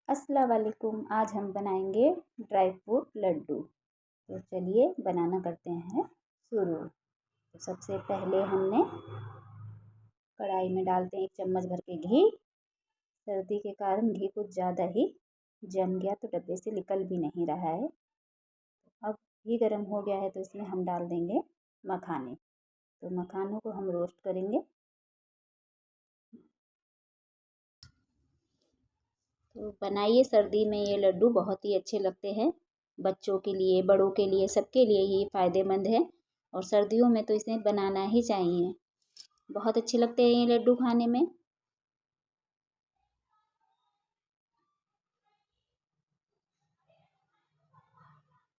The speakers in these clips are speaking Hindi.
अस्सलाम वालेकुम। आज हम बनाएंगे ड्राई फ्रूट लड्डू। तो चलिए बनाना करते हैं शुरू। तो सबसे पहले हमने कढ़ाई में डालते हैं 1 चम्मच भर के घी। सर्दी के कारण घी कुछ ज़्यादा ही जम गया तो डब्बे से निकल भी नहीं रहा है। अब घी गर्म हो गया है तो इसमें हम डाल देंगे मखाने। तो मखानों को हम रोस्ट करेंगे। तो बनाइए, सर्दी में ये लड्डू बहुत ही अच्छे लगते हैं। बच्चों के लिए, बड़ों के लिए, सबके लिए ये फ़ायदेमंद है और सर्दियों में तो इसे बनाना ही चाहिए। बहुत अच्छे लगते हैं ये लड्डू खाने में।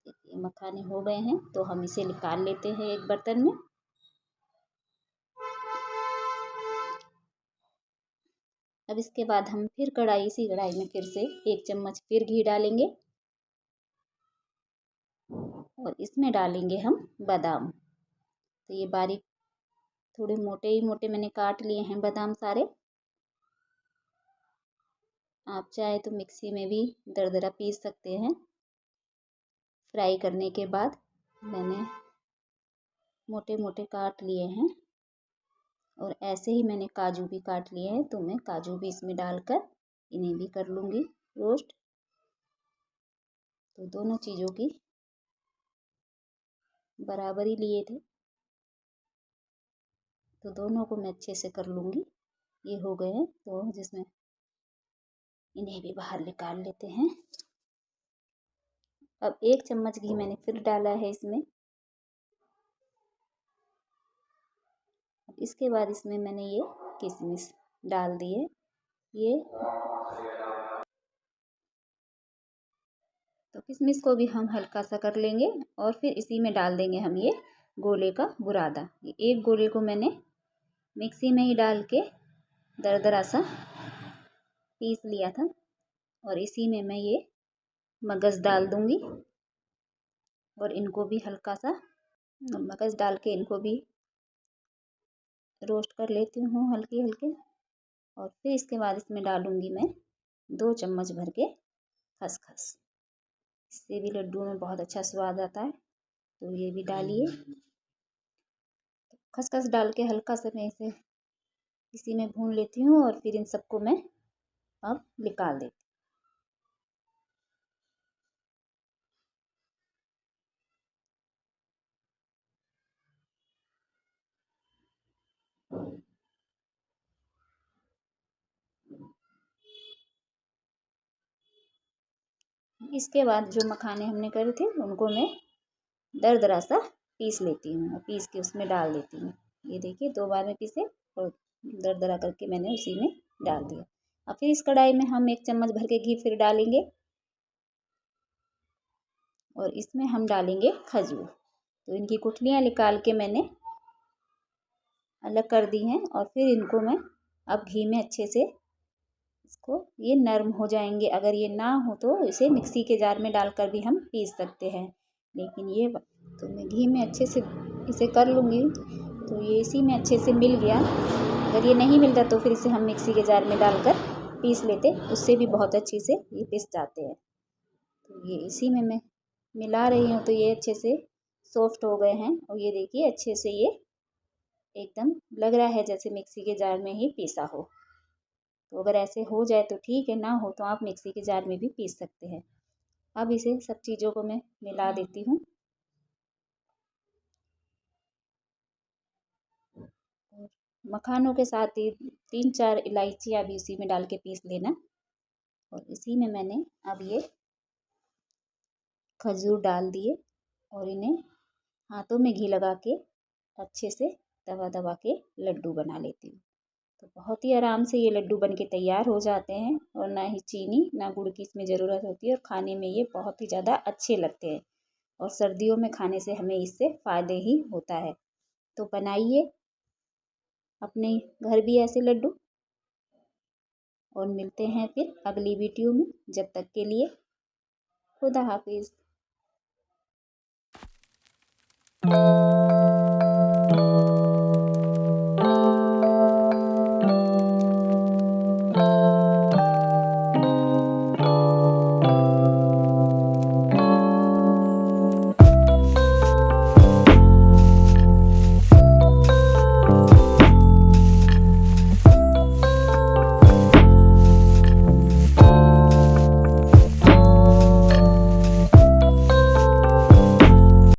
ये मखाने हो गए हैं तो हम इसे निकाल लेते हैं एक बर्तन में। अब इसके बाद हम फिर इसी कढ़ाई में फिर से 1 चम्मच फिर घी डालेंगे और इसमें डालेंगे हम बादाम। तो ये बारीक थोड़े मोटे ही मोटे मैंने काट लिए हैं बादाम सारे। आप चाहे तो मिक्सी में भी दरदरा पीस सकते हैं। फ्राई करने के बाद मैंने मोटे मोटे काट लिए हैं और ऐसे ही मैंने काजू भी काट लिए हैं, तो मैं काजू भी इसमें डालकर इन्हें भी कर लूँगी रोस्ट। तो दोनों चीज़ों की बराबर ही लिए थे तो दोनों को मैं अच्छे से कर लूँगी। ये हो गए हैं तो जिसमें इन्हें भी बाहर निकाल लेते हैं। अब 1 चम्मच घी मैंने फिर डाला है इसमें। इसके बाद इसमें मैंने ये किशमिश डाल दिए। ये तो किशमिश को भी हम हल्का सा कर लेंगे और फिर इसी में डाल देंगे हम ये गोले का बुरादा। ये एक गोले को मैंने मिक्सी में ही डाल के दरदरा सा पीस लिया था और इसी में मैं ये मगज़ डाल दूँगी और इनको भी हल्का सा मगज़ डाल के इनको भी रोस्ट कर लेती हूँ हल्के हल्के। और फिर इसके बाद इसमें डालूँगी मैं 2 चम्मच भर के खसखस। इससे भी लड्डू में बहुत अच्छा स्वाद आता है, तो ये भी डालिए। खसखस डाल के हल्का सा मैं इसे इसी में भून लेती हूँ और फिर इन सबको मैं अब निकाल देती हूँ। इसके बाद जो मखाने हमने करे थे उनको मैं दरदरा सा पीस लेती हूँ और पीस के उसमें डाल देती हूँ। ये देखिए 2 बार में पीसे और दरदरा करके मैंने उसी में डाल दिया। अब फिर इस कढ़ाई में हम 1 चम्मच भर के घी फिर डालेंगे और इसमें हम डालेंगे खजूर। तो इनकी गुठलियाँ निकाल के मैंने अलग कर दी हैं और फिर इनको मैं अब घी में अच्छे से इसको ये नरम हो जाएंगे। अगर ये ना हो तो इसे मिक्सी के जार में डालकर भी हम पीस सकते हैं, लेकिन ये तो मैं घी में अच्छे से इसे कर लूँगी। तो ये इसी में अच्छे से मिल गया। अगर ये नहीं मिलता तो फिर इसे हम मिक्सी के जार में डालकर पीस लेते, उससे भी बहुत अच्छे से ये पिस जाते हैं। तो ये इसी में मैं मिला रही हूँ तो ये अच्छे से सॉफ्ट हो गए हैं और ये देखिए अच्छे से ये एकदम लग रहा है जैसे मिक्सी के जार में ही पीसा हो। तो अगर ऐसे हो जाए तो ठीक है, ना हो तो आप मिक्सी के जार में भी पीस सकते हैं। अब इसे सब चीज़ों को मैं मिला देती हूँ और मखानों के साथ ही 3-4 इलायचियाँ भी उसी में डाल के पीस लेना। और इसी में मैंने अब ये खजूर डाल दिए और इन्हें हाथों में घी लगा के अच्छे से दबा दबा के लड्डू बना लेती हूँ। तो बहुत ही आराम से ये लड्डू बन के तैयार हो जाते हैं और ना ही चीनी ना गुड़ की इसमें ज़रूरत होती है और खाने में ये बहुत ही ज़्यादा अच्छे लगते हैं और सर्दियों में खाने से हमें इससे फ़ायदे ही होता है। तो बनाइए अपने घर भी ऐसे लड्डू और मिलते हैं फिर अगली वीडियो में। जब तक के लिए खुदा हाफिज़।